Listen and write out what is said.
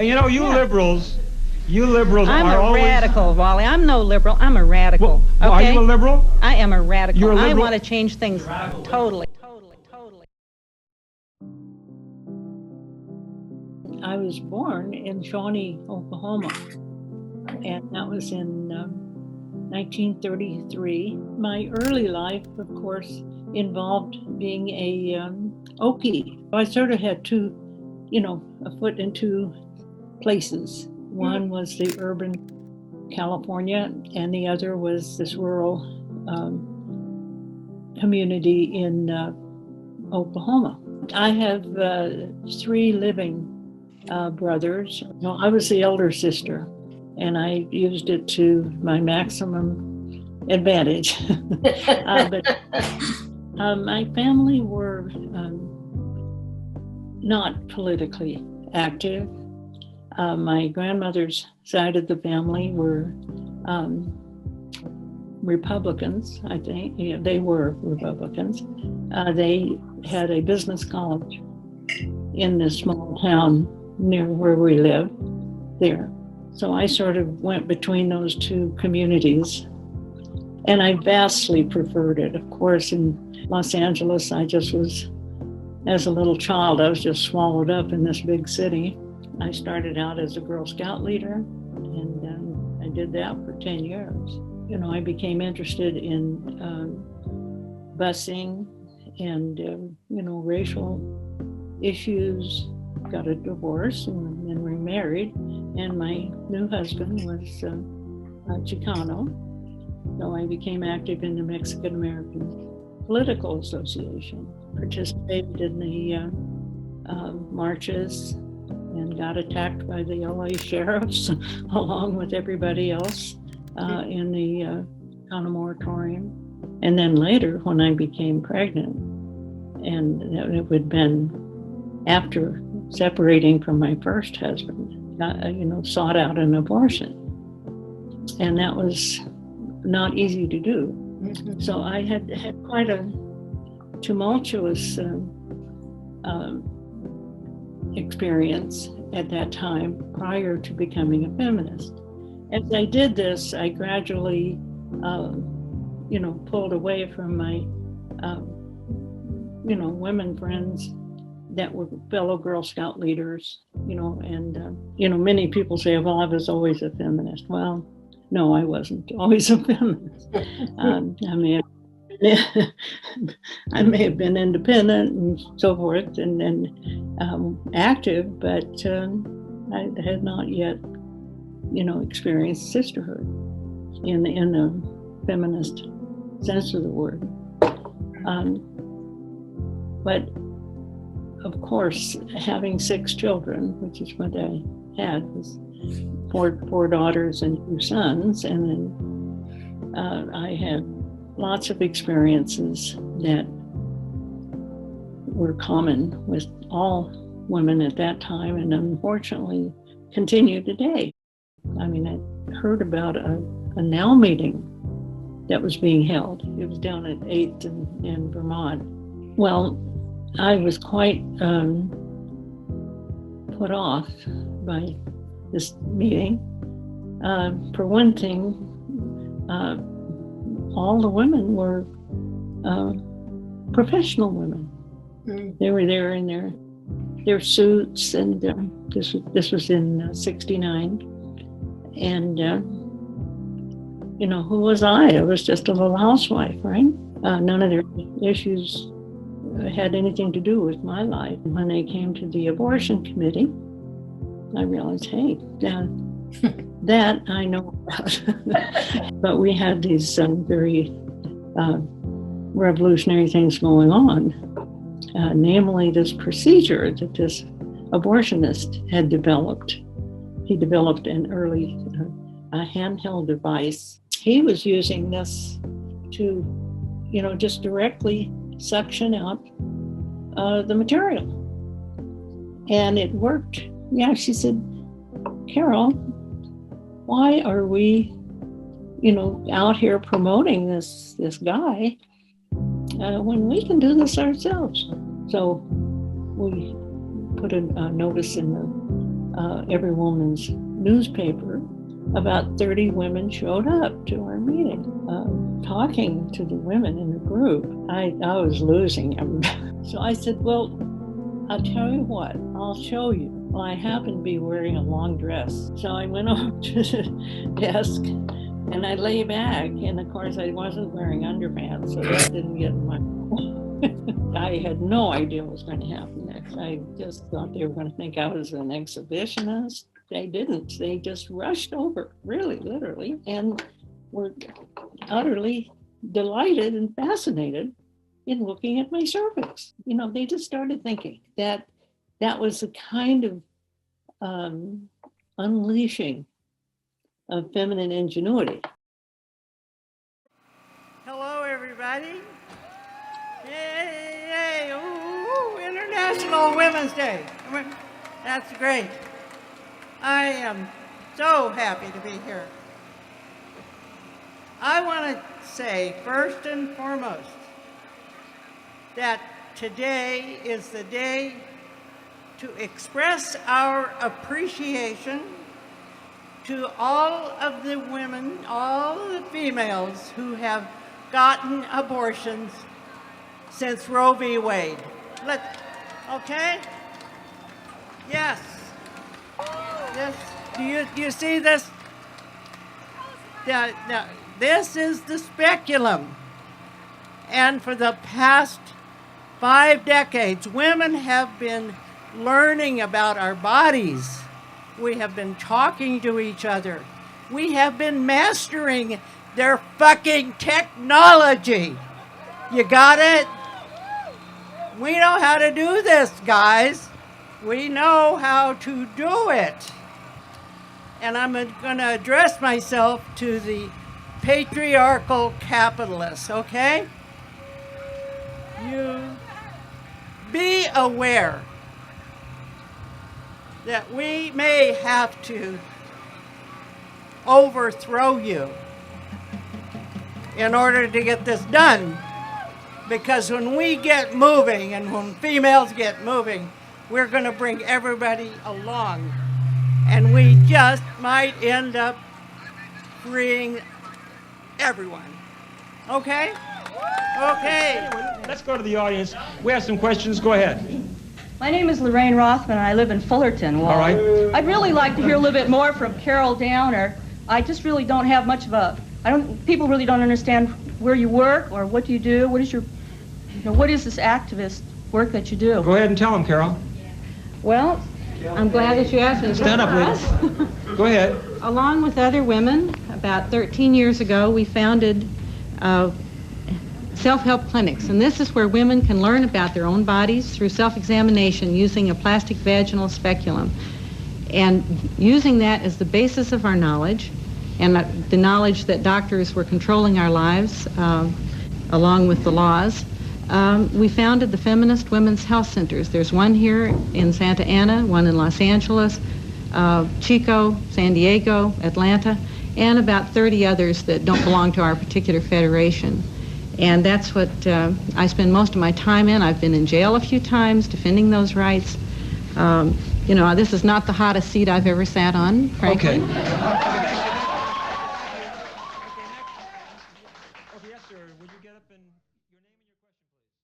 You know, you liberals I'm are a always... radical, Wally. I'm no liberal. I'm a radical. Well, okay? are you a liberal? I am a radical. You're a I liberal? want to change things totally. I was born in Shawnee, Oklahoma, and that was in 1933. My early life, of course, involved being a Okie. I sort of had two, a foot in two places. One was the urban California, and the other was this rural community in Oklahoma. I have three living brothers. No, I was the elder sister, and I used it to my maximum advantage. But my family were not politically active. My grandmother's side of the family were Republicans, I think. Yeah, they were Republicans. They had a business college in this small town near where we lived there. So I sort of went between those two communities, and I vastly preferred it. Of course, in Los Angeles, I just was, as a little child, I was just swallowed up in this big city. I started out as a Girl Scout leader, and I did that for 10 years. I became interested in busing and, racial issues, got a divorce and then remarried. And my new husband was Chicano. So I became active in the Mexican American Political Association, participated in the marches, and got attacked by the LA sheriffs along with everybody else in the Chicano moratorium. And then later, when I became pregnant, and it had been after separating from my first husband, sought out an abortion. And that was not easy to do. Mm-hmm. So I had quite a tumultuous experience at that time prior to becoming a feminist. As I did this, I gradually, pulled away from my, women friends that were fellow Girl Scout leaders, and many people say, well, I was always a feminist. Well, no, I wasn't always a feminist. I may have been independent and so forth and active, but I had not yet, experienced sisterhood in the feminist sense of the word. But of course, having 6 children, which is what I had, was four daughters and 2 sons, and then I had lots of experiences that were common with all women at that time, and unfortunately continue today. I heard about a NOW meeting that was being held. It was down at 8th in Vermont. Well, I was quite put off by this meeting. For one thing, all the women were professional women. Mm. They were there in their suits, and this was in '69. And who was I? I was just a little housewife, right? None of their issues had anything to do with my life. When they came to the abortion committee, I realized, hey, that I know about. But we had these very revolutionary things going on, namely this procedure that this abortionist had developed. He developed an early handheld device. He was using this to, just directly suction out the material. And it worked. Yeah, she said, Carol, why are we, out here promoting this guy when we can do this ourselves? So we put a notice in the Every Woman's newspaper, about 30 women showed up to our meeting, talking to the women in the group. I was losing them. So I said, well, I'll tell you what, I'll show you. Well, I happened to be wearing a long dress. So I went over to the desk and I lay back. And of course, I wasn't wearing underpants, so that didn't get in my. I had no idea what was going to happen next. I just thought they were going to think I was an exhibitionist. They didn't. They just rushed over, really, literally, and were utterly delighted and fascinated in looking at my cervix. You know, they just started thinking that that was a kind of unleashing of feminine ingenuity. Hello, everybody. Yay, yay, ooh, International Women's Day. That's great. I am so happy to be here. I want to say, first and foremost, that today is the day to express our appreciation to all of the women, all of the females who have gotten abortions since Roe v. Wade. Okay? Yes. Yes. Do you see this? Now, this is the speculum. And for the past 5 decades, women have been learning about our bodies. We have been talking to each other. We have been mastering their fucking technology. You got it? We know how to do this, guys. We know how to do it. And I'm going to address myself to the patriarchal capitalists, okay? You be aware that we may have to overthrow you in order to get this done. Because when we get moving and when females get moving, we're going to bring everybody along. And we just might end up freeing everyone. Okay? Okay. Anyway, let's go to the audience. We have some questions. Go ahead. My name is Lorraine Rothman, and I live in Fullerton. Well, all right. I'd really like to hear a little bit more from Carol Downer. I just really don't have much of a, people really don't understand where you work or what you do. What is your, what is this activist work that you do? Go ahead and tell them, Carol. Well, I'm glad that you asked me. Stand up, ladies. Go ahead. Along with other women, about 13 years ago, we founded self-help clinics, and this is where women can learn about their own bodies through self-examination using a plastic vaginal speculum, and using that as the basis of our knowledge, and the knowledge that doctors were controlling our lives along with the laws. We founded the Feminist Women's Health Centers. There's one here in Santa Ana, one in Los Angeles, Chico, San Diego, Atlanta, and about 30 others that don't belong to our particular federation. And that's what I spend most of my time in. I've been in jail a few times defending those rights. This is not the hottest seat I've ever sat on, frankly. Okay.